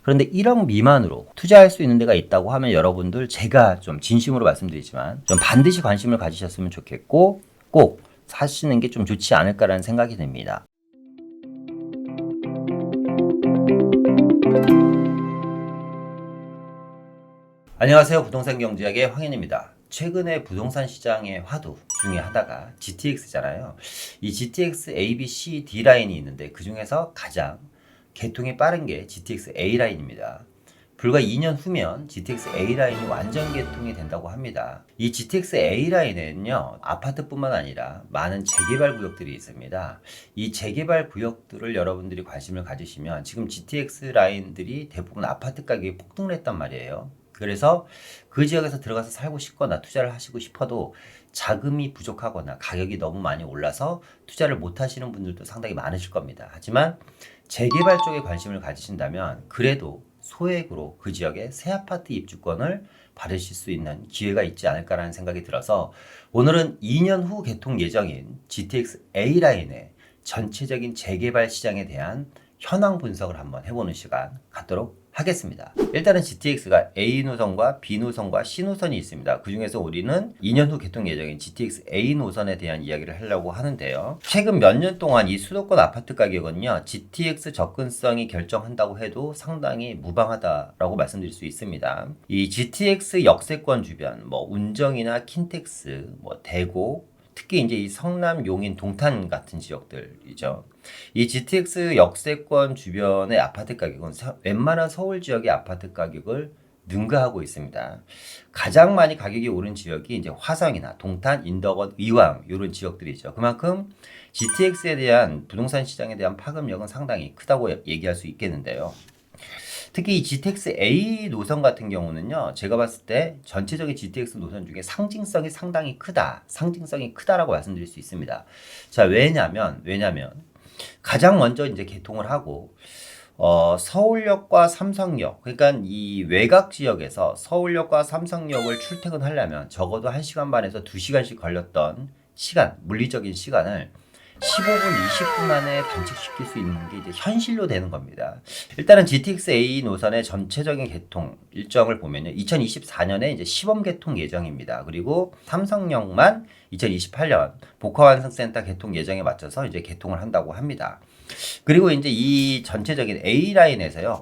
그런데 1억 미만으로 투자할 수 있는 데가 있다고 하면 여러분들 제가 좀 진심으로 말씀드리지만 좀 반드시 관심을 가지셨으면 좋겠고 꼭 사시는 게 좀 좋지 않을까라는 생각이 듭니다. 안녕하세요. 부동산 경제학의 황현입니다. 최근에 부동산 시장의 화두 중에 하나가 GTX잖아요. 이 GTX A, B, C, D 라인이 있는데 그 중에서 가장 개통이 빠른 게 GTX A 라인입니다. 불과 2년 후면 GTX A 라인이 완전 개통이 된다고 합니다. 이 GTX A 라인에는요, 아파트뿐만 아니라 많은 재개발 구역들이 있습니다. 이 재개발 구역들을 여러분들이 관심을 가지시면 지금 GTX 라인들이 대부분 아파트 가격이 폭등을 했단 말이에요. 그래서 그 지역에서 들어가서 살고 싶거나 투자를 하시고 싶어도 자금이 부족하거나 가격이 너무 많이 올라서 투자를 못 하시는 분들도 상당히 많으실 겁니다. 하지만 재개발 쪽에 관심을 가지신다면 그래도 소액으로 그 지역에 새 아파트 입주권을 받으실 수 있는 기회가 있지 않을까라는 생각이 들어서 오늘은 2년 후 개통 예정인 GTX A 라인의 전체적인 재개발 시장에 대한 현황 분석을 한번 해보는 시간 갖도록 하겠습니다. 일단은 GTX가 A 노선과 B 노선과 C 노선이 있습니다. 그 중에서 우리는 2년 후 개통 예정인 GTX A 노선에 대한 이야기를 하려고 하는데요. 최근 몇 년 동안 이 수도권 아파트 가격은요, GTX 접근성이 결정한다고 해도 상당히 무방하다라고 말씀드릴 수 있습니다. 이 GTX 역세권 주변, 운정이나 킨텍스, 대고, 특히 이제 이 성남, 용인, 동탄 같은 지역들이죠. 이 GTX 역세권 주변의 아파트 가격은 웬만한 서울 지역의 아파트 가격을 능가하고 있습니다. 가장 많이 가격이 오른 지역이 이제 화성이나 동탄, 인덕원, 의왕 이런 지역들이죠. 그만큼 GTX에 대한 부동산 시장에 대한 파급력은 상당히 크다고 얘기할 수 있겠는데요. 특히 이 GTX A 노선 같은 경우는요, 제가 봤을 때 전체적인 GTX 노선 중에 상징성이 상당히 크다. 상징성이 크다라고 말씀드릴 수 있습니다. 자, 왜냐면 가장 먼저 이제 개통을 하고, 서울역과 삼성역, 그러니까 이 외곽 지역에서 서울역과 삼성역을 출퇴근하려면 적어도 1시간 반에서 2시간씩 걸렸던 시간, 물리적인 시간을 15분, 20분 안에 단축시킬 수 있는 게 이제 현실로 되는 겁니다. 일단은 GTX A 노선의 전체적인 개통 일정을 보면요. 2024년에 이제 시범 개통 예정입니다. 그리고 삼성역만 2028년 복합환승센터 개통 예정에 맞춰서 이제 개통을 한다고 합니다. 그리고 이제 이 전체적인 A 라인에서요,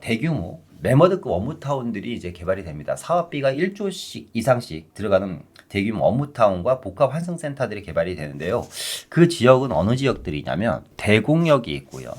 대규모 매머드급 업무타운들이 이제 개발이 됩니다. 사업비가 1조씩 이상씩 들어가는 대규모 업무타운과 복합환승센터들이 개발이 되는데요. 그 지역은 어느 지역들이냐면 대공역이 있고요.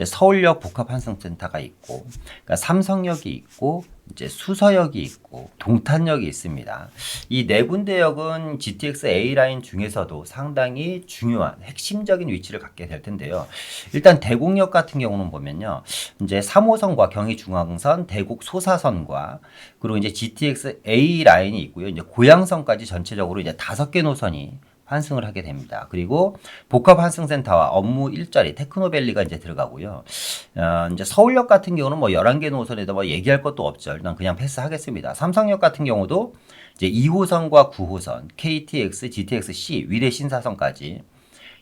서울역 복합환승센터가 있고, 그러니까 삼성역이 있고, 이제 수서역이 있고, 동탄역이 있습니다. 이 네 군데 역은 GTX A 라인 중에서도 상당히 중요한 핵심적인 위치를 갖게 될 텐데요. 일단 대공역 같은 경우는 보면요, 이제 3호선과 경의중앙선, 대곡 소사선과 그리고 이제 GTX A 라인이 있고요. 이제 고양선까지 전체적으로 이제 5개 노선이 환승을 하게 됩니다. 그리고 복합 환승센터와 업무 일자리 테크노밸리가 이제 들어가고요. 이제 서울역 같은 경우는 11개 노선에다 얘기할 것도 없죠. 일단 그냥 패스하겠습니다. 삼성역 같은 경우도 이제 2호선과 9호선, KTX, GTX-C, 위례 신사선까지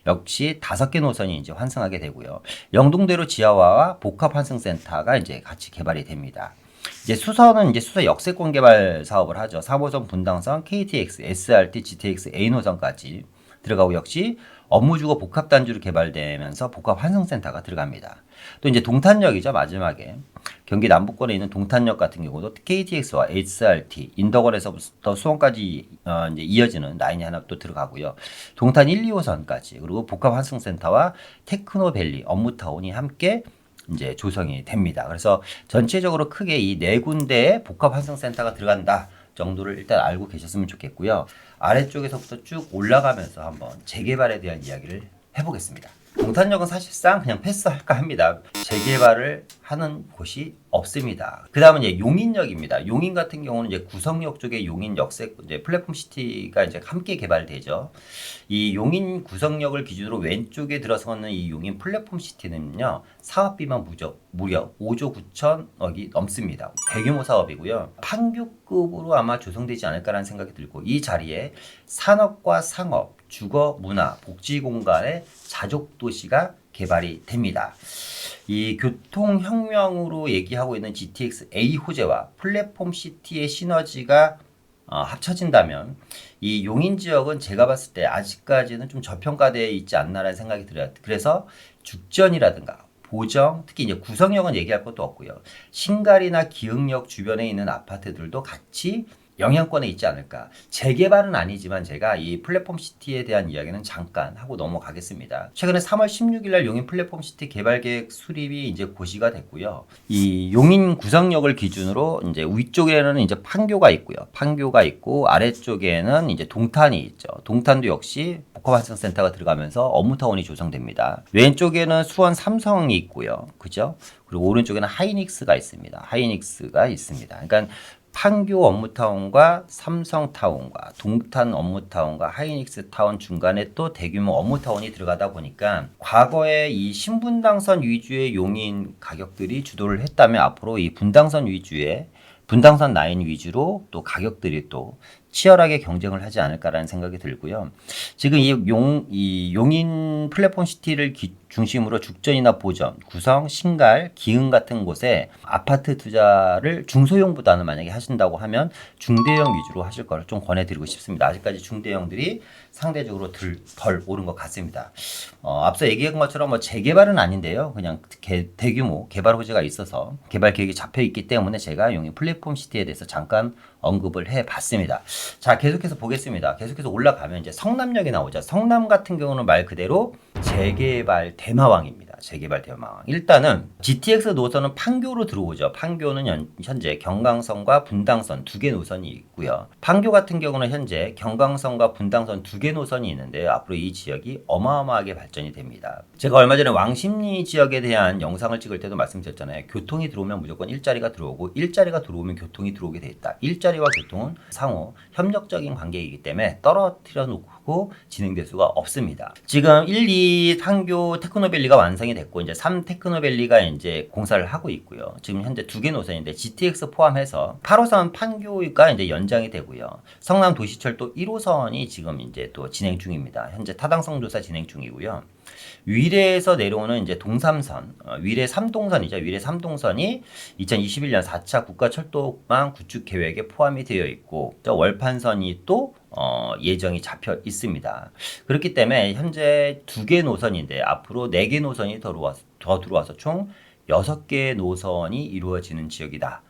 역시 5개 노선이 이제 환승하게 되고요. 영동대로 지하화와 복합 환승센터가 이제 같이 개발이 됩니다. 이제 수서는 이제 수서 역세권 개발 사업을 하죠. 3호선 분당선, KTX, SRT, GTX A 노선까지 들어가고 역시 업무주거 복합단지로 개발되면서 복합환승센터가 들어갑니다. 또 이제 동탄역이죠. 마지막에 경기 남부권에 있는 동탄역 같은 경우도 KTX와 SRT, 인덕원에서부터 수원까지 이제 이어지는 라인이 하나 또 들어가고요. 동탄 1, 2호선까지 그리고 복합환승센터와 테크노밸리, 업무타운이 함께 이제 조성이 됩니다. 그래서 전체적으로 크게 이 네 군데의 복합환승센터가 들어간다 정도를 일단 알고 계셨으면 좋겠고요. 아래쪽에서부터 쭉 올라가면서 한번 재개발에 대한 이야기를 해보겠습니다. 동탄역은 사실상 그냥 패스할까 합니다. 재개발을 하는 곳이 없습니다. 그 다음은 이제 용인역입니다. 용인 같은 경우는 이제 구성역 쪽에 용인 역세 이제 플랫폼 시티가 이제 함께 개발되죠. 이 용인 구성역을 기준으로 왼쪽에 들어서는 이 용인 플랫폼 시티는요, 사업비만 무려 5조 9천억이 넘습니다. 대규모 사업이고요. 판교급으로 아마 조성되지 않을까라는 생각이 들고 이 자리에 산업과 상업 주거, 문화, 복지 공간의 자족 도시가 개발이 됩니다. 이 교통혁명으로 얘기하고 있는 GTX A 호재와 플랫폼 시티의 시너지가 합쳐진다면 이 용인 지역은 제가 봤을 때 아직까지는 좀 저평가되어 있지 않나라는 생각이 들어요. 그래서 죽전이라든가 보정, 특히 이제 구성역은 얘기할 것도 없고요. 신갈이나 기흥역 주변에 있는 아파트들도 같이 영향권에 있지 않을까. 재개발은 아니지만 제가 이 플랫폼 시티에 대한 이야기는 잠깐 하고 넘어가겠습니다. 최근에 3월 16일 날 용인 플랫폼 시티 개발 계획 수립이 이제 고시가 됐고요. 이 용인 구성역을 기준으로 이제 위쪽에는 이제 판교가 있고요. 판교가 있고 아래쪽에는 이제 동탄이 있죠. 동탄도 역시 복합환승센터가 들어가면서 업무타운이 조성됩니다. 왼쪽에는 수원 삼성이 있고요. 그죠? 그리고 오른쪽에는 하이닉스가 있습니다. 하이닉스가 있습니다. 그러니까 판교 업무타운과 삼성타운과 동탄 업무타운과 하이닉스타운 중간에 또 대규모 업무타운이 들어가다 보니까 과거에 이 신분당선 위주의 용인 가격들이 주도를 했다면 앞으로 이 분당선 위주의 분당선 라인 위주로 또 가격들이 또 치열하게 경쟁을 하지 않을까라는 생각이 들고요. 지금 이 용인 플랫폼 시티를 중심으로 죽전이나 보전, 구성, 신갈, 기흥 같은 곳에 아파트 투자를 중소형보다는 만약에 하신다고 하면 중대형 위주로 하실 거를 좀 권해드리고 싶습니다. 아직까지 중대형들이 상대적으로 덜 오른 것 같습니다. 앞서 얘기한 것처럼 뭐 재개발은 아닌데요. 그냥 대규모 개발 호재가 있어서 개발 계획이 잡혀 있기 때문에 제가 용인 플랫폼 시티에 대해서 잠깐 언급을 해봤습니다. 자, 계속해서 보겠습니다. 계속해서 올라가면 이제 성남역이 나오죠. 성남 같은 경우는 말 그대로 재개발 대마왕입니다. 재개발 대마왕. 일단은 GTX 노선은 판교로 들어오죠. 판교는 현재 경강선과 분당선 두 개 노선이 있고요. 판교 같은 경우는 현재 경강선과 분당선 두 개 노선이 있는데 앞으로 이 지역이 어마어마하게 발전이 됩니다. 제가 얼마 전에 왕십리 지역에 대한 영상을 찍을 때도 말씀드렸잖아요. 교통이 들어오면 무조건 일자리가 들어오고 일자리가 들어오면 교통이 들어오게 돼 있다. 일자리와 교통은 상호 협력적인 관계이기 때문에 떨어뜨려 놓고 진행될 수가 없습니다. 지금 1, 2 판교 테크노밸리가 완성이 됐고 이제 3 테크노밸리가 이제 공사를 하고 있고요. 지금 현재 두 개 노선인데 GTX 포함해서 8호선 판교가 이제 연장이 되고요. 성남 도시철도 1호선이 지금 이제 또 진행 중입니다. 현재 타당성 조사 진행 중이고요. 위례에서 내려오는 이제 동삼선, 위례 3동선이죠. 위례 3동선이 2021년 4차 국가철도망 구축 계획에 포함이 되어 있고, 월판선이 또 예정이 잡혀 있습니다. 그렇기 때문에 현재 두 개 노선인데 앞으로 4개 노선이 더 들어와서 총 6개의 노선이 이루어지는 지역이다.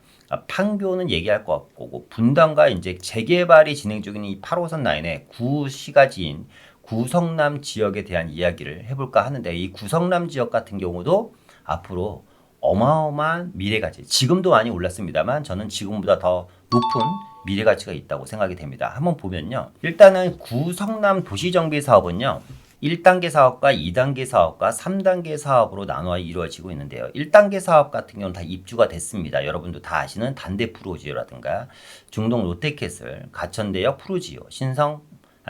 판교는 얘기할 것 없고 분당과 이제 재개발이 진행 중인 이 8호선 라인의 구시가지인 구성남 지역에 대한 이야기를 해볼까 하는데 이 구성남 지역 같은 경우도 앞으로 어마어마한 미래가치, 지금도 많이 올랐습니다만 저는 지금보다 더 높은 미래가치가 있다고 생각이 됩니다. 한번 보면요. 일단은 구성남 도시정비 사업은요. 1단계 사업과 2단계 사업과 3단계 사업으로 나눠 이루어지고 있는데요. 1단계 사업 같은 경우는 다 입주가 됐습니다. 여러분도 다 아시는 단대 프루지오라든가 중동 롯데캐슬, 가천대역 프루지오,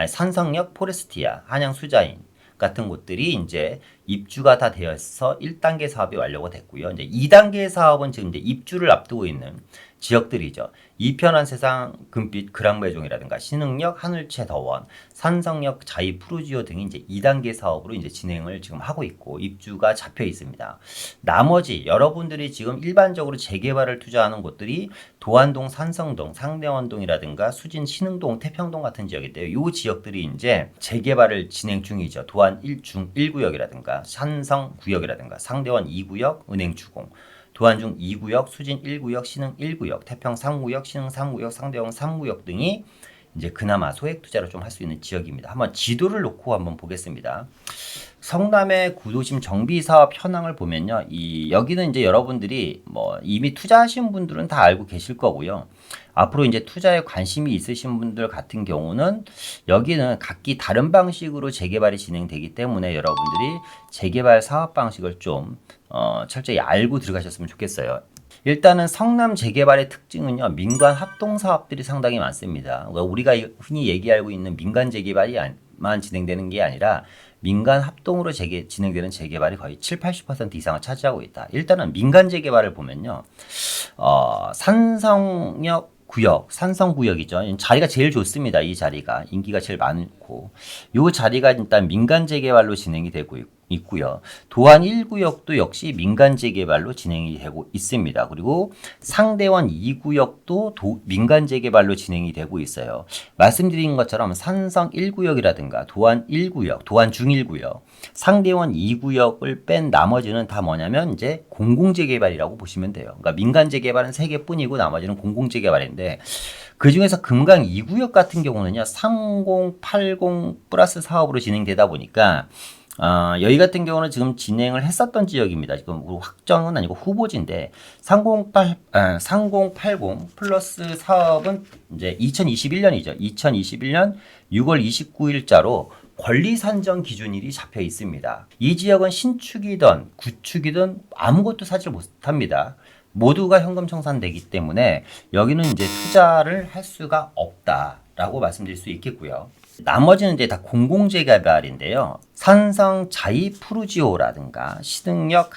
산성역 포레스티아, 한양 수자인 같은 곳들이 이제 입주가 다 되어서 1단계 사업이 완료가 됐고요. 이제 2단계 사업은 지금 이제 입주를 앞두고 있는 지역들이죠. 이편한 세상 금빛 그랑배종이라든가 신흥역 하늘채 더원, 산성역 자이 푸르지오 등이 이제 2단계 사업으로 이제 진행을 지금 하고 있고 입주가 잡혀 있습니다. 나머지 여러분들이 지금 일반적으로 재개발을 투자하는 곳들이 도안동, 산성동, 상대원동이라든가 수진, 신흥동, 태평동 같은 지역인데요. 이 지역들이 이제 재개발을 진행 중이죠. 도안 1구역이라든가 산성 구역이라든가 상대원 2구역, 은행 주공, 도안중 2구역, 수진 1구역, 신흥 1구역, 태평 3구역, 신흥 3구역, 상대원 3구역 등이 이제 그나마 소액 투자를 좀 할 수 있는 지역입니다. 한번 지도를 놓고 한번 보겠습니다. 성남의 구도심 정비 사업 현황을 보면요. 여기는 이제 여러분들이 뭐 이미 투자하신 분들은 다 알고 계실 거고요. 앞으로 이제 투자에 관심이 있으신 분들 같은 경우는 여기는 각기 다른 방식으로 재개발이 진행되기 때문에 여러분들이 재개발 사업 방식을 좀 철저히 알고 들어가셨으면 좋겠어요. 일단은 성남 재개발의 특징은요. 민간 합동 사업들이 상당히 많습니다. 우리가 흔히 얘기하고 있는 민간 재개발이만 진행되는 게 아니라 민간 합동으로 진행되는 재개발이 거의 70~80% 이상을 차지하고 있다. 일단은 민간 재개발을 보면요. 산성역 구역, 산성구역이죠. 자리가 제일 좋습니다. 이 자리가 인기가 제일 많고 이 자리가 일단 민간 재개발로 진행이 되고 있고요. 도안 1구역도 역시 민간 재개발로 진행이 되고 있습니다. 그리고 상대원 2구역도 민간 재개발로 진행이 되고 있어요. 말씀드린 것처럼 산성 1구역이라든가 도안 1구역, 도안 중 1구역, 상대원 2구역을 뺀 나머지는 다 뭐냐면 이제 공공재개발이라고 보시면 돼요. 그러니까 민간 재개발은 3개뿐이고 나머지는 공공재개발인데 그 중에서 금강 2구역 같은 경우는요 30, 80 플러스 사업으로 진행되다 보니까 여기 같은 경우는 지금 진행을 했었던 지역입니다. 지금 확정은 아니고 후보지인데 3080 플러스 사업은 이제 2021년이죠. 2021년 6월 29일자로 권리 산정 기준일이 잡혀 있습니다. 이 지역은 신축이든 구축이든 아무것도 사지 못합니다. 모두가 현금 청산되기 때문에 여기는 이제 투자를 할 수가 없다라고 말씀드릴 수 있겠고요. 나머지는 이제 다 공공재개발인데요. 산성 자이 푸르지오라든가 신흥역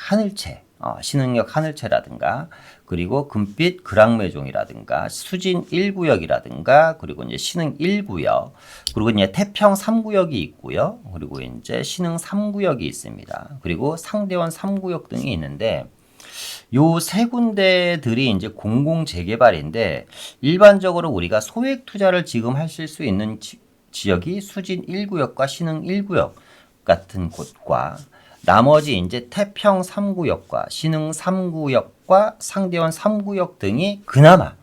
하늘채라든가 그리고 금빛 그랑매종이라든가 수진 1구역이라든가 그리고 이제 신흥 1구역 그리고 이제 태평 3구역이 있고요. 그리고 이제 신흥 3구역이 있습니다. 그리고 상대원 3구역 등이 있는데 요 세 군데들이 이제 공공재개발인데 일반적으로 우리가 소액 투자를 지금 하실 수 있는 지역이 수진 1구역과 신흥 1구역 같은 곳과 나머지 이제 태평 3구역과 신흥 3구역과 상대원 3구역 등이 그나마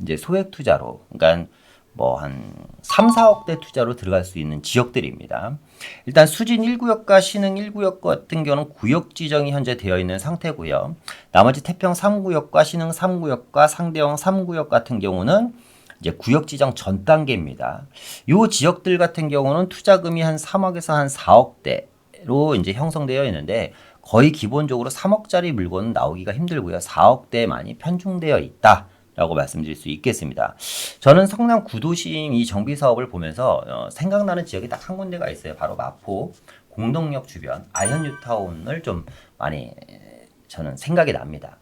이제 소액 투자로 그러니까 뭐 한 3, 4억대 투자로 들어갈 수 있는 지역들입니다. 일단 수진 1구역과 신흥 1구역 같은 경우는 구역 지정이 현재 되어 있는 상태고요. 나머지 태평 3구역과 신흥 3구역과 상대원 3구역 같은 경우는 이제 구역 지정 전 단계입니다. 이 지역들 같은 경우는 투자금이 한 3억에서 한 4억대로 이제 형성되어 있는데 거의 기본적으로 3억짜리 물건은 나오기가 힘들고요. 4억대에 많이 편중되어 있다. 라고 말씀드릴 수 있겠습니다. 저는 성남 구도심 이 정비 사업을 보면서 생각나는 지역이 딱 한 군데가 있어요. 바로 마포 공덕역 주변 아현 뉴타운을 좀 많이 저는 생각이 납니다.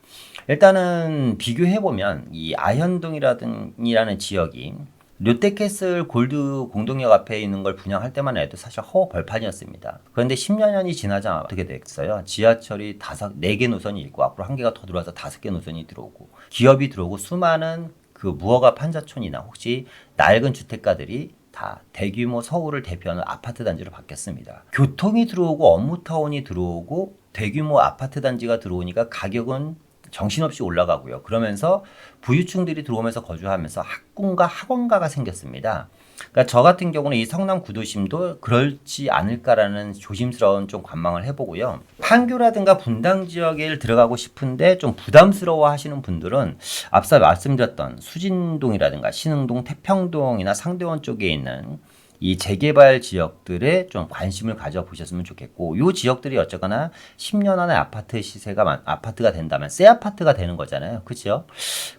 일단은 비교해보면 이 아현동이라는 지역이 롯데캐슬 골드 공동역 앞에 있는 걸 분양할 때만 해도 사실 허허벌판이었습니다. 그런데 10년이 지나자 어떻게 됐어요? 지하철이 4개 노선이 있고 앞으로 한 개가 더 들어와서 5개 노선이 들어오고 기업이 들어오고 수많은 그 무허가 판자촌이나 혹시 낡은 주택가들이 다 대규모 서울을 대표하는 아파트 단지로 바뀌었습니다. 교통이 들어오고 업무타운이 들어오고 대규모 아파트 단지가 들어오니까 가격은 정신없이 올라가고요. 그러면서 부유층들이 들어오면서 거주하면서 학군과 학원가가 생겼습니다. 그러니까 저 같은 경우는 이 성남 구도심도 그렇지 않을까라는 조심스러운 좀 관망을 해보고요. 판교라든가 분당 지역에 들어가고 싶은데 좀 부담스러워 하시는 분들은 앞서 말씀드렸던 수진동이라든가 신흥동, 태평동이나 상대원 쪽에 있는 이 재개발 지역들에 좀 관심을 가져보셨으면 좋겠고 이 지역들이 어쨌거나 10년 안에 아파트가 된다면 새 아파트가 되는 거잖아요. 그렇죠?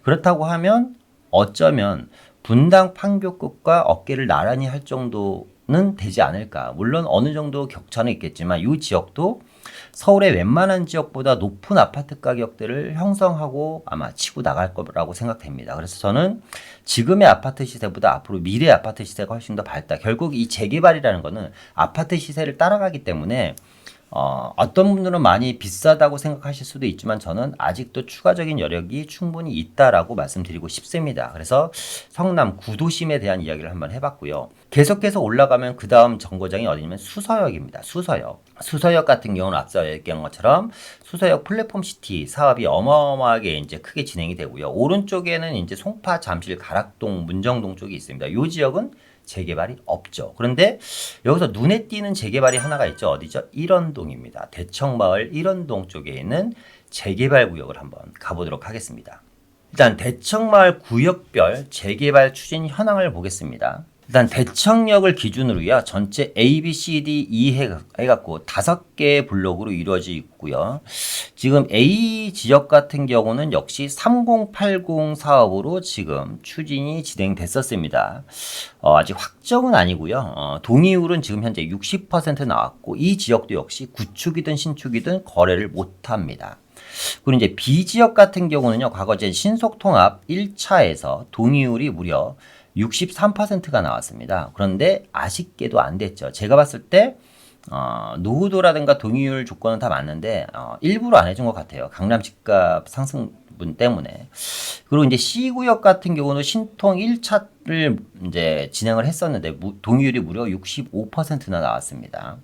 그렇다고 하면 어쩌면 분당 판교급과 어깨를 나란히 할 정도는 되지 않을까. 물론 어느 정도 격차는 있겠지만 이 지역도 서울의 웬만한 지역보다 높은 아파트 가격들을 형성하고 아마 치고 나갈 거라고 생각됩니다. 그래서 저는 지금의 아파트 시세보다 앞으로 미래의 아파트 시세가 훨씬 더 밝다. 결국 이 재개발이라는 거는 아파트 시세를 따라가기 때문에 어떤 분들은 많이 비싸다고 생각하실 수도 있지만 저는 아직도 추가적인 여력이 충분히 있다라고 말씀드리고 싶습니다. 그래서 성남 구도심에 대한 이야기를 한번 해봤고요. 계속해서 올라가면 그 다음 정거장이 어디냐면 수서역입니다. 수서역 같은 경우는 앞서 얘기한 것처럼 수서역 플랫폼 시티 사업이 어마어마하게 이제 크게 진행이 되고요. 오른쪽에는 이제 송파, 잠실, 가락동, 문정동 쪽이 있습니다. 이 지역은 재개발이 없죠. 그런데 여기서 눈에 띄는 재개발이 하나가 있죠. 어디죠? 일원동입니다. 대청마을 일원동 쪽에 있는 재개발 구역을 한번 가보도록 하겠습니다. 일단 대청마을 구역별 재개발 추진 현황을 보겠습니다. 일단 대청역을 기준으로요. 전체 A, B, C, D, E 해갖고 5개의 블록으로 이루어져 있고요. 지금 A 지역 같은 경우는 역시 3080 사업으로 지금 추진이 진행됐었습니다. 아직 확정은 아니고요. 동의율은 지금 현재 60% 나왔고 이 지역도 역시 구축이든 신축이든 거래를 못합니다. 그리고 이제 B 지역 같은 경우는요, 과거 이제 신속통합 1차에서 동의율이 무려 63%가 나왔습니다. 그런데 아쉽게도 안 됐죠. 제가 봤을 때 노후도라든가 동의율 조건은 다 맞는데 일부러 안 해준 것 같아요. 강남 집값 상승분 때문에. 그리고 이제 C구역 같은 경우는 신통 1차를 이제 진행을 했었는데 동의율이 무려 65%나 나왔습니다.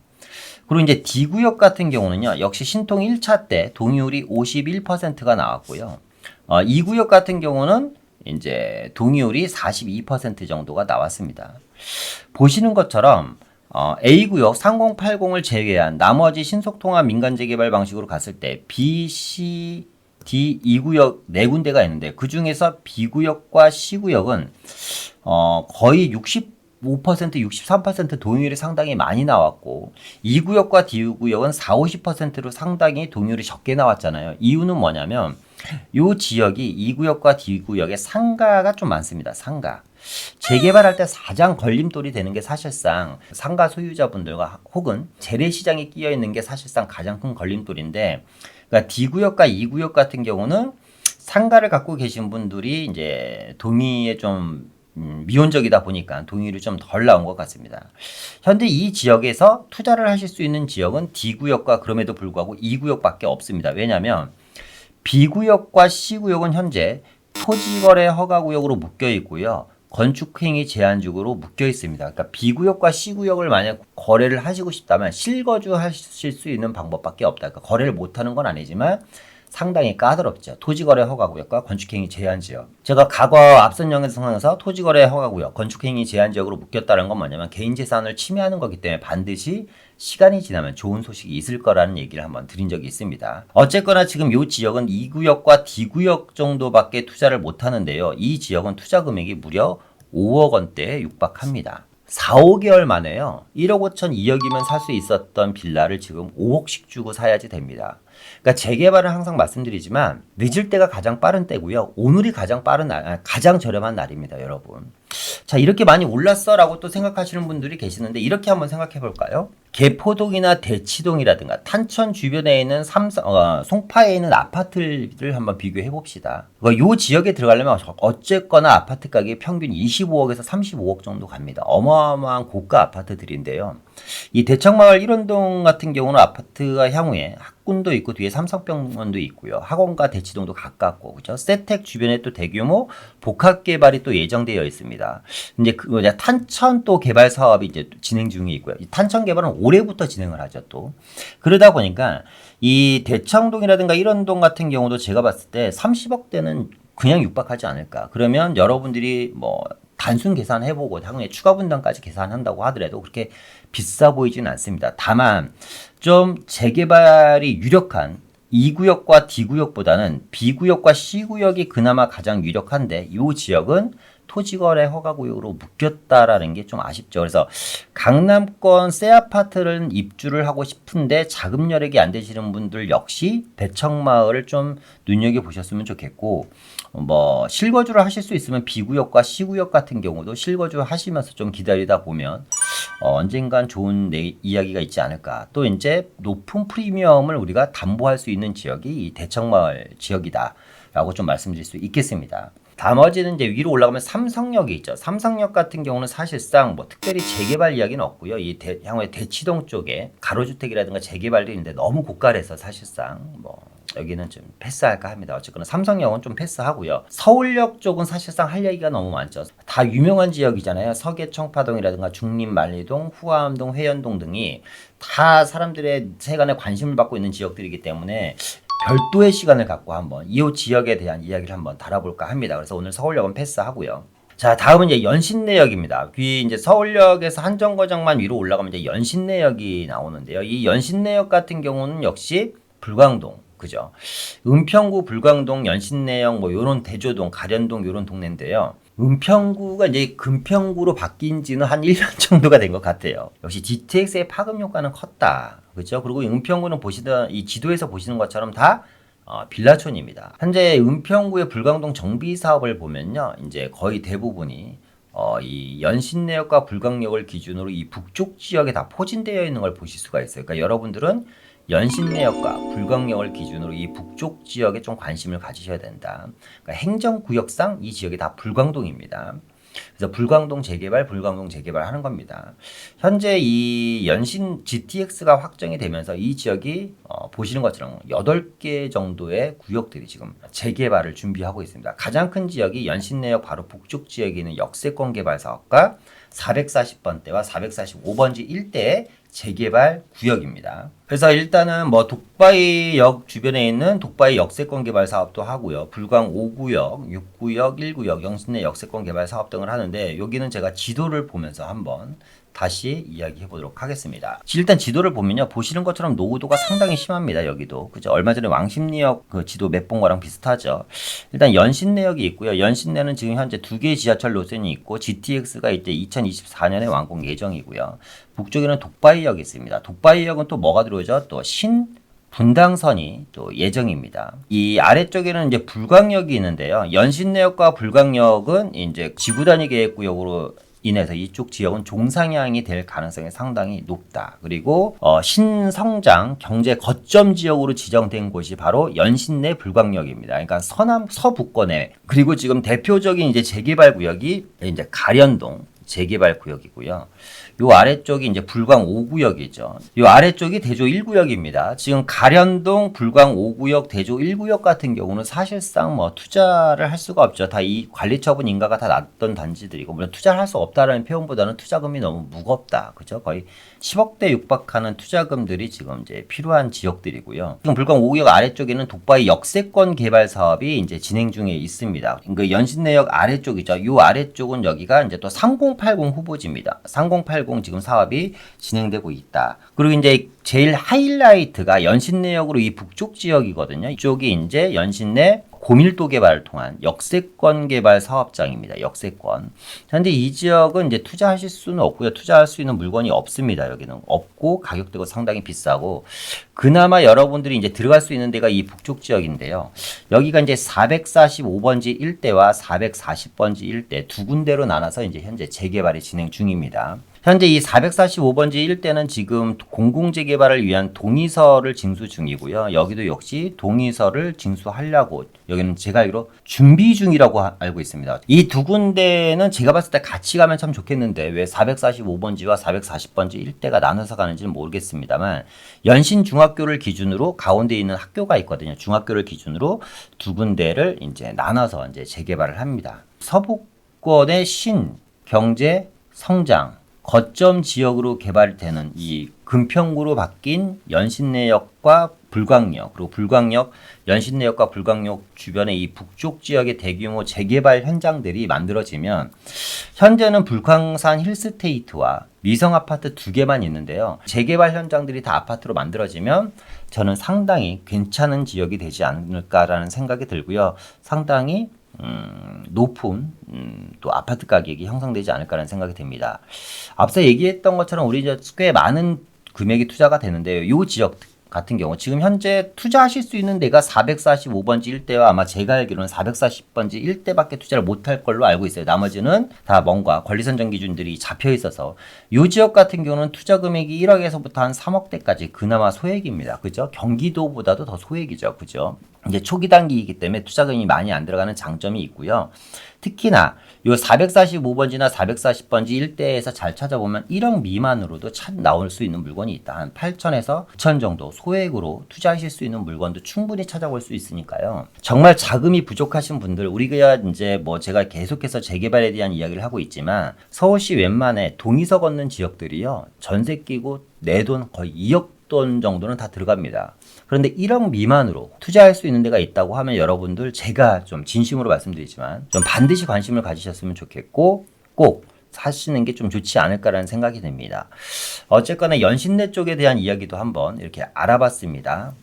그리고 이제 D구역 같은 경우는요, 역시 신통 1차 때 동의율이 51%가 나왔고요. 2구역 같은 경우는 이제 동의율이 42% 정도가 나왔습니다. 보시는 것처럼 A구역 3080을 제외한 나머지 신속통합 민간재개발 방식으로 갔을 때 B, C, D 2구역 4군데가 있는데 그 중에서 B구역과 C구역은 거의 65%, 63% 동의율이 상당히 많이 나왔고 2구역과 D구역은 40~50%로 상당히 동의율이 적게 나왔잖아요. 이유는 뭐냐면 이 지역이 2구역과 D구역에 상가가 좀 많습니다. 상가. 재개발할 때 가장 걸림돌이 되는 게 사실상 상가 소유자분들과 혹은 재래시장에 끼어 있는 게 사실상 가장 큰 걸림돌인데, 그러니까 D구역과 2구역 같은 경우는 상가를 갖고 계신 분들이 이제 동의에 좀 미온적이다 보니까 동의율이 좀 덜 나온 것 같습니다. 현재 이 지역에서 투자를 하실 수 있는 지역은 D구역과 그럼에도 불구하고 2구역밖에 없습니다. 왜냐하면 B구역과 C구역은 현재 토지거래 허가구역으로 묶여 있고요. 건축행위 제한적으로 묶여 있습니다. 그러니까 B구역과 C구역을 만약 거래를 하시고 싶다면 실거주 하실 수 있는 방법밖에 없다. 그러니까 거래를 못하는 건 아니지만 상당히 까다롭죠. 토지거래 허가구역과 건축행위 제한지역. 제가 과거 앞선 영상에서 토지거래 허가구역, 건축행위 제한지역으로 묶였다는 건 뭐냐면 개인재산을 침해하는 거기 때문에 반드시 시간이 지나면 좋은 소식이 있을 거라는 얘기를 한번 드린 적이 있습니다. 어쨌거나 지금 이 지역은 2구역과 D구역 정도밖에 투자를 못 하는데요. 이 지역은 투자 금액이 무려 5억 원대에 육박합니다. 4, 5개월 만에요. 1억 5천, 2억이면 살 수 있었던 빌라를 지금 5억씩 주고 사야지 됩니다. 그러니까 재개발은 항상 말씀드리지만 늦을 때가 가장 빠른 때고요. 오늘이 가장 빠른 날, 가장 저렴한 날입니다, 여러분. 자, 이렇게 많이 올랐어 라고 또 생각하시는 분들이 계시는데 이렇게 한번 생각해 볼까요? 개포동이나 대치동이라든가 탄천 주변에 있는 송파에 있는 아파트를 한번 비교해 봅시다. 이 지역에 들어가려면 어쨌거나 아파트 가격이 평균 25억에서 35억 정도 갑니다. 어마어마한 고가 아파트들인데요. 이 대청마을 1원동 같은 경우는 아파트가 향후에 학군도 있고 뒤에 삼성병원도 있고요. 학원과 대치동도 가깝고, 그죠? 세택 주변에 또 대규모 복합 개발이 또 예정되어 있습니다. 이제 탄천 또 개발 사업이 이제 진행 중에 있고요. 이 탄천 개발은 올해부터 진행을 하죠, 또. 그러다 보니까 이 대청동이라든가 1원동 같은 경우도 제가 봤을 때 30억대는 그냥 육박하지 않을까. 그러면 여러분들이 뭐 단순 계산해보고 향후에 추가 분담까지 계산한다고 하더라도 그렇게 비싸 보이지는 않습니다. 다만 좀 재개발이 유력한 2구역과 D구역보다는 B구역과 C구역이 그나마 가장 유력한데 이 지역은 토지거래 허가구역으로 묶였다라는 게 좀 아쉽죠. 그래서 강남권 새 아파트를 입주를 하고 싶은데 자금 여력이 안 되시는 분들 역시 대청마을을 좀 눈여겨보셨으면 좋겠고, 뭐 실거주를 하실 수 있으면 B구역과 C구역 같은 경우도 실거주 하시면서 좀 기다리다 보면 언젠간 좋은 이야기가 있지 않을까. 또 이제 높은 프리미엄을 우리가 담보할 수 있는 지역이 이 대청마을 지역이다 라고 좀 말씀드릴 수 있겠습니다. 나머지는 이제 위로 올라가면 삼성역이 있죠. 삼성역 같은 경우는 사실상 뭐 특별히 재개발 이야기는 없고요. 이 향후에 대치동 쪽에 가로주택이라든가 재개발도 있는데 너무 고가라서 사실상 뭐 여기는 좀 패스할까 합니다. 어쨌거나 삼성역은 좀 패스하고요. 서울역 쪽은 사실상 할 얘기가 너무 많죠. 다 유명한 지역이잖아요. 서계청파동이라든가 중림만리동, 후암동, 회연동 등이 다 사람들의 세간에 관심을 받고 있는 지역들이기 때문에 별도의 시간을 갖고 한번 이 지역에 대한 이야기를 한번 다뤄볼까 합니다. 그래서 오늘 서울역은 패스하고요. 자, 다음은 이제 연신내역입니다. 이제 서울역에서 한 정거장만 위로 올라가면 이제 연신내역이 나오는데요. 이 연신내역 같은 경우는 역시 불광동, 그죠? 은평구, 불광동, 연신내역, 뭐 요런 대조동, 가련동 요런 동네인데요. 은평구가 이제 금평구로 바뀐 지는 한 1년 정도가 된 것 같아요. 역시 GTX의 파급 효과는 컸다. 그렇죠? 그리고 은평구는 이 지도에서 보시는 것처럼 다 빌라촌입니다. 현재 은평구의 불광동 정비 사업을 보면요. 이제 거의 대부분이 이 연신내역과 불광역을 기준으로 이 북쪽 지역에 다 포진되어 있는 걸 보실 수가 있어요. 그러니까 여러분들은 연신내역과 불광역을 기준으로 이 북쪽 지역에 좀 관심을 가지셔야 된다. 그러니까 행정구역상 이 지역이 다 불광동입니다. 그래서 불광동 재개발, 불광동 재개발 하는 겁니다. 현재 이 연신 GTX가 확정이 되면서 이 지역이 보시는 것처럼 8개 정도의 구역들이 지금 재개발을 준비하고 있습니다. 가장 큰 지역이 연신내역 바로 북쪽 지역에 있는 역세권 개발 사업과 440번대와 445번지 일대의 재개발 구역입니다. 그래서 일단은 뭐 독바이역 주변에 있는 독바이 역세권 개발 사업도 하고요. 불광 5구역, 6구역, 1구역, 연신내 역세권 개발 사업 등을 하는데 여기는 제가 지도를 보면서 한번 다시 이야기해 보도록 하겠습니다. 일단 지도를 보면요. 보시는 것처럼 노후도가 상당히 심합니다. 여기도. 그죠? 얼마 전에 왕십리역 그 지도 몇 본 거랑 비슷하죠. 일단 연신내역이 있고요. 연신내는 지금 현재 2개의 지하철 노선이 있고 GTX가 이때 2024년에 완공 예정이고요. 북쪽에는 독바이역이 있습니다. 독바이역은 또 뭐가 들어오죠? 또 분당선이 또 예정입니다. 이 아래쪽에는 이제 불광역이 있는데요. 연신내역과 불광역은 이제 지구단위 계획구역으로 인해서 이쪽 지역은 종상향이 될 가능성이 상당히 높다. 그리고 신성장 경제 거점 지역으로 지정된 곳이 바로 연신내 불광역입니다. 그러니까 서북권에 그리고 지금 대표적인 이제 재개발 구역이 이제 가련동 재개발 구역이고요. 요 아래쪽이 이제 불광 5구역이죠. 요 아래쪽이 대조 1구역입니다. 지금 가련동 불광 5구역 대조 1구역 같은 경우는 사실상 뭐 투자를 할 수가 없죠. 다 이 관리처분 인가가 다 났던 단지들이고 물론 투자를 할 수 없다라는 표현보다는 투자금이 너무 무겁다. 그죠? 거의 10억대 육박하는 투자금들이 지금 이제 필요한 지역들이고요. 지금 불광 5구역 아래쪽에는 독바이 역세권 개발 사업이 이제 진행 중에 있습니다. 그 연신내역 아래쪽이죠. 요 아래쪽은 여기가 이제 또 3080 후보지입니다. 3080 지금 사업이 진행되고 있다. 그리고 이제 제일 하이라이트가 연신내역으로 이 북쪽 지역이거든요. 이쪽이 이제 연신내 고밀도 개발을 통한 역세권 개발 사업장입니다. 역세권. 현재 이 지역은 이제 투자하실 수는 없고요. 투자할 수 있는 물건이 없습니다. 여기는 없고 가격대가 상당히 비싸고 그나마 여러분들이 이제 들어갈 수 있는 데가 이 북쪽 지역인데요. 여기가 이제 445번지 일대와 440번지 일대 두 군데로 나눠서 이제 현재 재개발이 진행 중입니다. 현재 이 445번지 일대는 지금 공공재개발을 위한 동의서를 징수 중이고요. 여기도 역시 동의서를 징수하려고 여기는 제가 알기로 준비 중이라고 알고 있습니다. 이 두 군데는 제가 봤을 때 같이 가면 참 좋겠는데 왜 445번지와 440번지 일대가 나눠서 가는지는 모르겠습니다만 연신중학교를 기준으로 가운데 있는 학교가 있거든요. 중학교를 기준으로 두 군데를 이제 나눠서 이제 재개발을 합니다. 서북권의 경제 성장 거점 지역으로 개발되는 이 금평구로 바뀐 연신내역과 불광역 그리고 불광역 연신내역과 불광역 주변의 이 북쪽 지역의 대규모 재개발 현장들이 만들어지면 현재는 불광산 힐스테이트와 미성 아파트 2개만 있는데요. 재개발 현장들이 다 아파트로 만들어지면 저는 상당히 괜찮은 지역이 되지 않을까라는 생각이 들고요. 상당히 높은 또 아파트 가격이 형성되지 않을까라는 생각이 듭니다. 앞서 얘기했던 것처럼 우리 이제 꽤 많은 금액이 투자가 되는데요. 이 지역 같은 경우 지금 현재 투자하실 수 있는 데가 445번지 일대와 아마 제가 알기로는 440번지 일대밖에 투자를 못할 걸로 알고 있어요. 나머지는 다 뭔가 권리선정 기준들이 잡혀 있어서 이 지역 같은 경우는 투자 금액이 1억에서부터 한 3억대까지 그나마 소액입니다. 그죠? 경기도보다도 더 소액이죠. 그죠? 이제 초기 단기이기 때문에 투자금이 많이 안 들어가는 장점이 있고요. 특히나 요 445번지나 440번지 일대에서 잘 찾아보면 1억 미만으로도 나올 수 있는 물건이 있다. 한 8천에서 9천 정도 소액으로 투자하실 수 있는 물건도 충분히 찾아볼 수 있으니까요. 정말 자금이 부족하신 분들, 우리가 이제 뭐 제가 계속해서 재개발에 대한 이야기를 하고 있지만 서울시 웬만해 동의서 걷는 지역들이요. 전세 끼고 내 돈 거의 2억 돈 정도는 다 들어갑니다. 그런데 1억 미만으로 투자할 수 있는 데가 있다고 하면 여러분들 제가 좀 진심으로 말씀드리지만 좀 반드시 관심을 가지셨으면 좋겠고 꼭 사시는 게 좀 좋지 않을까라는 생각이 듭니다. 어쨌거나 연신내 쪽에 대한 이야기도 한번 이렇게 알아봤습니다.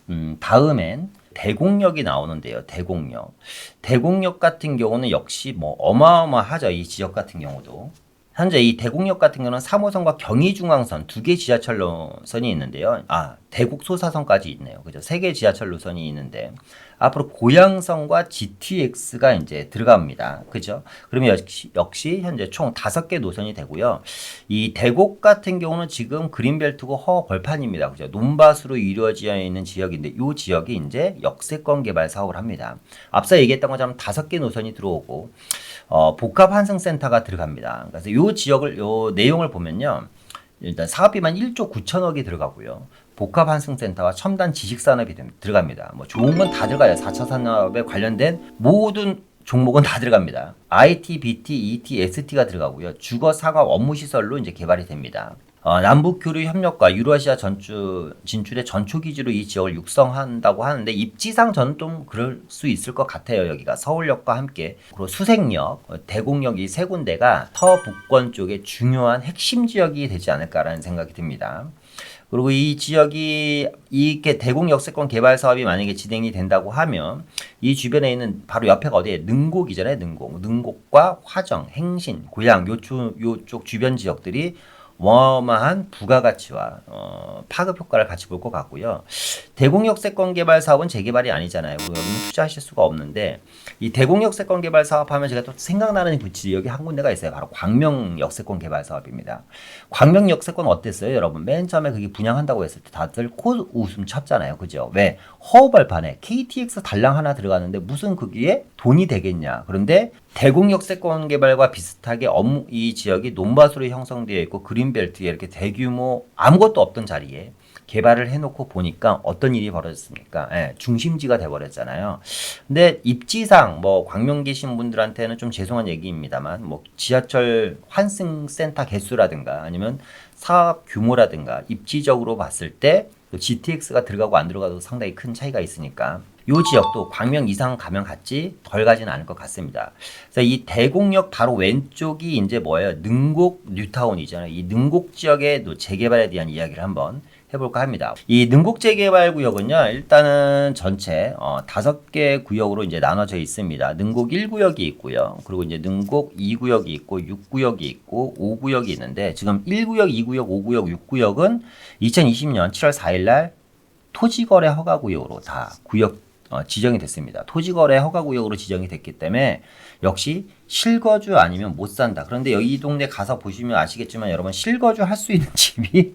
다음엔 대곡역이 나오는데요. 대곡역 같은 경우는 역시 뭐 어마어마하죠. 이 지역 같은 경우도. 현재 이 대곡역 같은 경우는 3호선과 경의중앙선 두 개 지하철 노선이 있는데요. 대곡 소사선까지 있네요. 그죠? 세 개 지하철 노선이 있는데 앞으로 고양선과 GTX가 이제 들어갑니다. 그죠? 그러면 역시 현재 총 5개 노선이 되고요. 이 대곡 같은 경우는 지금 그린벨트고 허벌판입니다. 그죠? 논밭으로 이루어져 있는 지역인데 이 지역이 이제 역세권 개발 사업을 합니다. 앞서 얘기했던 것처럼 5개 노선이 들어오고 복합 환승센터가 들어갑니다. 그래서 이 지역을 요 내용을 보면요. 일단 사업비만 1조 9천억이 들어가고요. 복합 환승센터와 첨단 지식산업이 들어갑니다. 뭐 좋은 건 다 들어가요. 4차 산업에 관련된 모든 종목은 다 들어갑니다. IT, BT, ET, ST가 들어가고요. 주거, 상업, 업무 시설로 이제 개발이 됩니다. 남북 교류 협력과 유로아시아 진출의 전초 기지로 이 지역을 육성한다고 하는데 입지상 저는 좀 그럴 수 있을 것 같아요. 여기가 서울역과 함께 그리고 수색역, 대곡역 이 세 군데가 서북권 쪽에 중요한 핵심 지역이 되지 않을까라는 생각이 듭니다. 그리고 이 지역이 이렇게 대곡 역세권 개발 사업이 만약에 진행이 된다고 하면 이 주변에 있는 바로 옆에가 어디에 능곡이잖아요. 능곡과 화정, 행신, 고양 요쪽 주변 지역들이 어마어마한 부가가치와 파급 효과를 같이 볼 것 같고요. 대곡역세권 개발 사업은 재개발이 아니잖아요. 여기는 투자하실 수가 없는데 이 대곡역세권 개발 사업하면 제가 또 생각나는 그 지역이 한 군데가 있어요. 바로 광명역세권 개발 사업입니다. 광명역세권 어땠어요, 여러분? 맨 처음에 그게 분양한다고 했을 때 다들 코웃음 쳤잖아요. 그죠? 왜? 허허벌판에 KTX 달랑 하나 들어가는데 무슨 거기에 돈이 되겠냐. 그런데 대곡역세권 개발과 비슷하게 이 지역이 논밭으로 형성되어 있고 그린벨트에 이렇게 대규모 아무것도 없던 자리에 개발을 해놓고 보니까 어떤 일이 벌어졌습니까? 중심지가 돼버렸잖아요. 근데 입지상 뭐 광명 계신 분들한테는 좀 죄송한 얘기입니다만 뭐 지하철 환승센터 개수라든가 아니면 사업 규모라든가 입지적으로 봤을 때 GTX가 들어가고 안 들어가도 상당히 큰 차이가 있으니까 이 지역도 광명 이상 가면 같지 덜 가지는 않을 것 같습니다. 그래서 이 대곡역 바로 왼쪽이 이제 뭐예요? 능곡 뉴타운이잖아요. 이 능곡 지역의 재개발에 대한 이야기를 한번 해볼까 합니다. 이 능곡 재개발 구역은요, 일단은 전체 5개 구역으로 이제 나눠져 있습니다. 능곡 1구역이 있고요. 그리고 이제 능곡 2구역이 있고 6구역이 있고 5구역이 있는데 지금 1구역, 2구역, 5구역, 6구역은 2020년 7월 4일 날 토지거래 허가구역으로 다 구역 지정이 됐습니다. 토지거래 허가구역으로 지정이 됐기 때문에 역시 실거주 아니면 못 산다. 그런데 여기 이 동네 가서 보시면 아시겠지만 여러분 실거주 할 수 있는 집이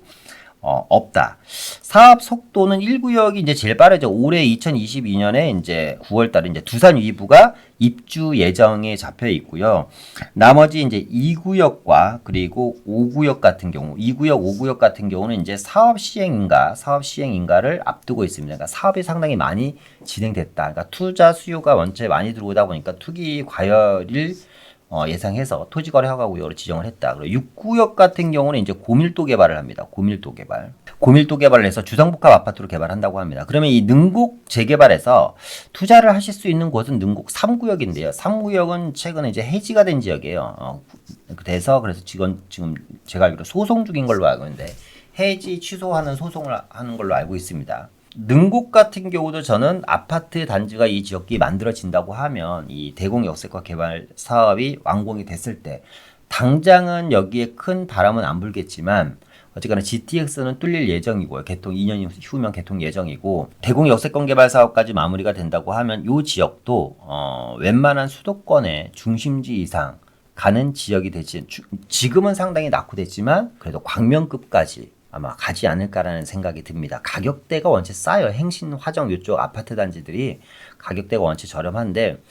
없다. 사업 속도는 1구역이 이제 제일 빠르죠. 올해 2022년에 이제 9월 달에 이제 두산 위부가 입주 예정에 잡혀 있고요. 나머지 이제 2구역과 그리고 5구역 같은 경우, 2구역, 5구역 같은 경우는 이제 사업 시행인가를 앞두고 있습니다. 그러니까 사업이 상당히 많이 진행됐다. 그러니까 투자 수요가 원체 많이 들어오다 보니까 투기 과열일 예상해서 토지거래 허가구역으로 지정을 했다. 그리고 6구역 같은 경우는 이제 고밀도 개발을 합니다. 고밀도 개발을 해서 주상복합 아파트로 개발한다고 합니다. 그러면 이 능곡 재개발에서 투자를 하실 수 있는 곳은 능곡 3구역인데요. 3구역은 최근에 이제 해지가 된 지역이에요. 그래서 지금 제가 알기로 소송 중인 걸로 알고 있는데 해지 취소하는 소송을 하는 걸로 알고 있습니다. 능곡 같은 경우도 저는 아파트 단지가 이 지역이 만들어진다고 하면 이 대곡 역세권 개발 사업이 완공이 됐을 때 당장은 여기에 큰 바람은 안 불겠지만 어쨌거나 GTX는 뚫릴 예정이고요. 개통 2년 후면 개통 예정이고 대곡 역세권 개발 사업까지 마무리가 된다고 하면 이 지역도 웬만한 수도권의 중심지 이상 가는 지역이 되지 지금은 상당히 낙후됐지만 그래도 광명급까지 아마 가지 않을까라는 생각이 듭니다. 가격대가 원체 싸요. 행신, 화정 이쪽 아파트 단지들이 가격대가 원체 저렴한데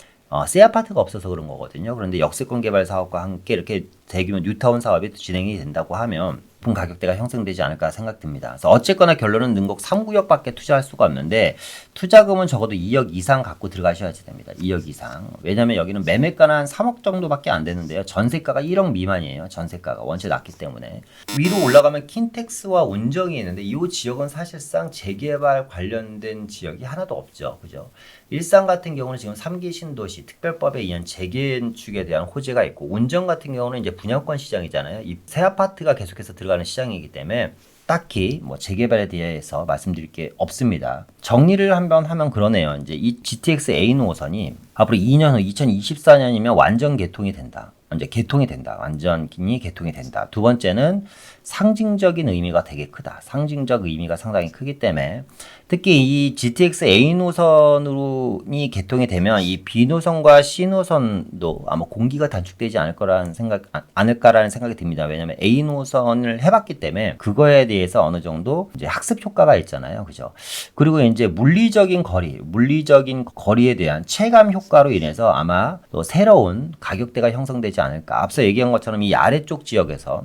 새 아파트가 없어서 그런 거거든요. 그런데 역세권 개발 사업과 함께 이렇게 대규모 뉴타운 사업이 진행이 된다고 하면 높은 가격대가 형성되지 않을까 생각됩니다. 그래서 어쨌거나 결론은 능곡 3구역밖에 투자할 수가 없는데 투자금은 적어도 2억 이상 갖고 들어가셔야지 됩니다. 2억 이상. 왜냐하면 여기는 매매가는 한 3억 정도밖에 안 되는데요. 전세가가 1억 미만이에요. 전세가가 원체 낮기 때문에. 위로 올라가면 킨텍스와 운정이 있는데 이 지역은 사실상 재개발 관련된 지역이 하나도 없죠. 그죠? 일산 같은 경우는 지금 3기 신도시 특별법에 의한 재건축에 대한 호재가 있고 운정 같은 경우는 이제 분양권 시장이잖아요. 이 새 아파트가 계속해서 들어가는 시장이기 때문에 딱히 뭐 재개발에 대해서 말씀드릴 게 없습니다. 정리를 한번 하면 그러네요. 이제 이 GTX A 노선이 앞으로 2년 후 2024년이면 완전 개통이 된다. 이제 개통이 된다. 완전히 개통이 된다. 두 번째는 상징적인 의미가 되게 크다. 상징적 의미가 상당히 크기 때문에 특히 이 GTX A 노선이 개통이 되면 이 B 노선과 C 노선도 아마 공기가 단축되지 않을까라는 생각이 듭니다. 왜냐하면 A 노선을 해봤기 때문에 그거에 대해서 어느 정도 이제 학습 효과가 있잖아요. 그죠? 그리고 이제 물리적인 거리에 대한 체감 효과로 인해서 아마 또 새로운 가격대가 형성되지 않을까. 앞서 얘기한 것처럼 이 아래쪽 지역에서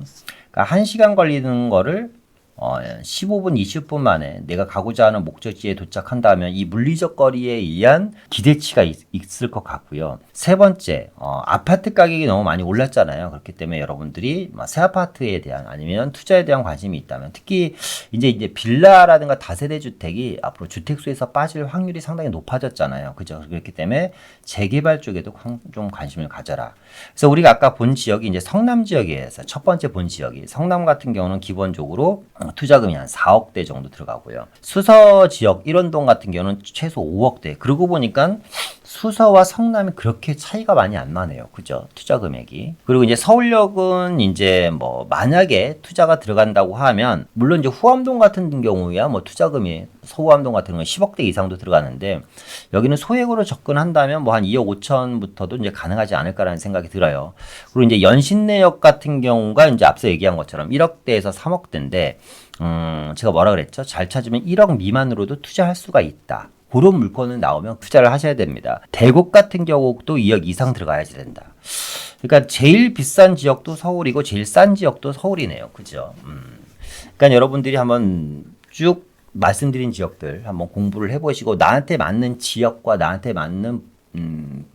그러니까 1시간 걸리는 거를 15분, 20분 만에 내가 가고자 하는 목적지에 도착한다면 이 물리적 거리에 의한 기대치가 있을 것 같고요. 세 번째, 아파트 가격이 너무 많이 올랐잖아요. 그렇기 때문에 여러분들이 새 아파트에 대한 아니면 투자에 대한 관심이 있다면 특히 이제 빌라라든가 다세대 주택이 앞으로 주택수에서 빠질 확률이 상당히 높아졌잖아요. 그죠? 그렇기 때문에 재개발 쪽에도 좀 관심을 가져라. 그래서 우리가 아까 본 지역이 이제 성남 지역에서 첫 번째 본 지역이 성남 같은 경우는 기본적으로 투자금이 한 4억대 정도 들어가고요. 수서 지역 일원동 같은 경우는 최소 5억대. 그러고 보니까 수서와 성남이 그렇게 차이가 많이 안 나네요. 그죠? 투자 금액이. 그리고 이제 서울역은 이제 뭐 만약에 투자가 들어간다고 하면 물론 이제 후암동 같은 경우야 뭐 투자금이 소후암동 같은 경우는 10억대 이상도 들어가는데 여기는 소액으로 접근한다면 뭐 한 2억 5천부터도 이제 가능하지 않을까라는 생각이 들어요. 그리고 이제 연신내역 같은 경우가 이제 앞서 얘기한 것처럼 1억대에서 3억대인데 제가 뭐라 그랬죠? 잘 찾으면 1억 미만으로도 투자할 수가 있다. 그런 물건은 나오면 투자를 하셔야 됩니다. 대곡 같은 경우도 2억 이상 들어가야지 된다. 그러니까 제일 비싼 지역도 서울이고 제일 싼 지역도 서울이네요. 그죠? 그러니까 여러분들이 한번 쭉 말씀드린 지역들 한번 공부를 해보시고 나한테 맞는 지역과 나한테 맞는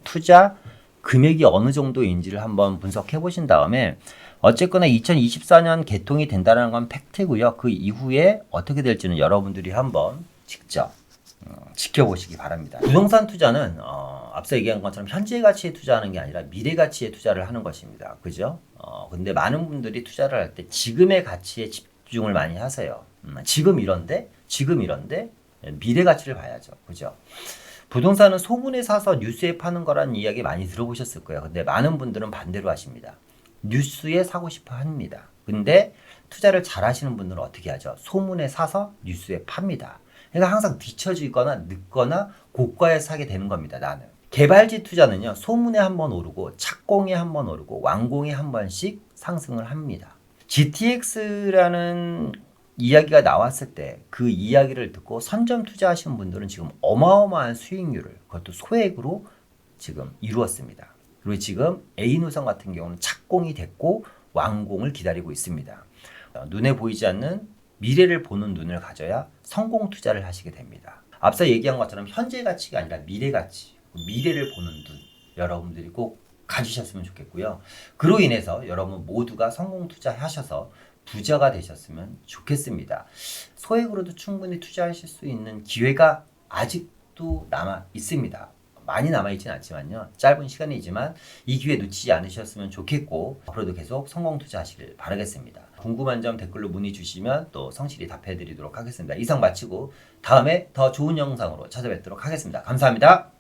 투자 금액이 어느 정도인지를 한번 분석해 보신 다음에 어쨌거나 2024년 개통이 된다는 건 팩트고요. 그 이후에 어떻게 될지는 여러분들이 한번 직접 지켜보시기 바랍니다. 부동산 투자는 앞서 얘기한 것처럼 현재 가치에 투자하는 게 아니라 미래 가치에 투자를 하는 것입니다. 그죠? 근데 많은 분들이 투자를 할 때 지금의 가치에 집중을 많이 하세요. 지금 이런데 미래 가치를 봐야죠. 그죠? 부동산은 소문에 사서 뉴스에 파는 거라는 이야기 많이 들어보셨을 거예요. 근데 많은 분들은 반대로 하십니다. 뉴스에 사고 싶어 합니다. 근데 투자를 잘 하시는 분들은 어떻게 하죠? 소문에 사서 뉴스에 팝니다. 그러니까 항상 뒤처지거나 늦거나 고가에 사게 되는 겁니다. 나는. 개발지 투자는요. 소문에 한번 오르고 착공에 한번 오르고 완공에 한 번씩 상승을 합니다. GTX라는 이야기가 나왔을 때 그 이야기를 듣고 선점 투자하신 분들은 지금 어마어마한 수익률을 그것도 소액으로 지금 이루었습니다. 그리고 지금 A 노선 같은 경우는 착공이 됐고 완공을 기다리고 있습니다. 눈에 보이지 않는 미래를 보는 눈을 가져야 성공 투자를 하시게 됩니다. 앞서 얘기한 것처럼 현재 가치가 아니라 미래 가치, 미래를 보는 눈 여러분들이 꼭 가지셨으면 좋겠고요. 그로 인해서 여러분 모두가 성공 투자하셔서 부자가 되셨으면 좋겠습니다. 소액으로도 충분히 투자하실 수 있는 기회가 아직도 남아 있습니다. 많이 남아있진 않지만요. 짧은 시간이지만 이 기회 놓치지 않으셨으면 좋겠고 앞으로도 계속 성공 투자하시길 바라겠습니다. 궁금한 점 댓글로 문의 주시면 또 성실히 답해드리도록 하겠습니다. 이상 마치고 다음에 더 좋은 영상으로 찾아뵙도록 하겠습니다. 감사합니다.